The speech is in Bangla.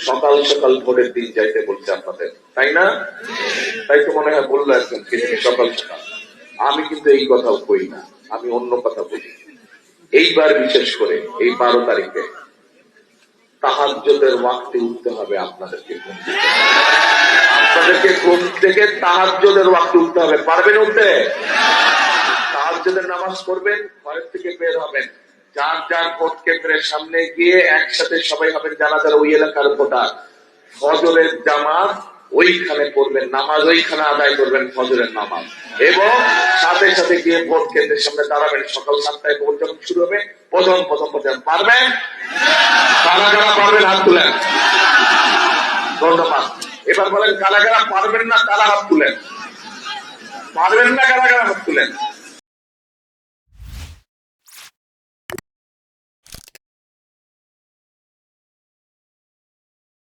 সকাল সকাল ভোটের দিন যাইতে বলছে আপনাদের, তাই না? তাই তো মনে হয় বললো একজন সকাল সকাল। আমি কিন্তু এই কথাও কই না, আমি অন্য কথা বলি। এইবার বিশেষ করে এই 12 তারিখে তাহাজ্জুদের ওয়াক্তে উঠতে হবে আপনাদেরকে। আপনাদেরকে ঘুম থেকে তাহাজ্জুদের ওয়াক্তে উঠতে হবে। পারবেন উঠতে? তাহাজ্জুদের নামাজ পড়বেন, ঘরের থেকে বের হবেন, যার যার ভোট কেন্দ্রের সামনে গিয়ে একসাথে সবাই হবেন যারা যারা ওই এলাকার ভোটার। ফজরের জামাত ওইখানে পড়বেন, নামাজ ওইখানে আদায় করবেন, ফজরের নামাজ, এবং সাথে সাথে গিয়ে ভোট কেন্দ্রের সামনে দাঁড়াবেন। সকাল 7টায় ভোট যখন শুরু হবে প্রথম পারবেন? কারা কারা পারবেন হাত তুলেন। ধন্যবাদ। এবার বলেন কারা কারা পারবেন না, তারা হাত তুলেন। পারবেন না কারা কারা হাত তুলেন।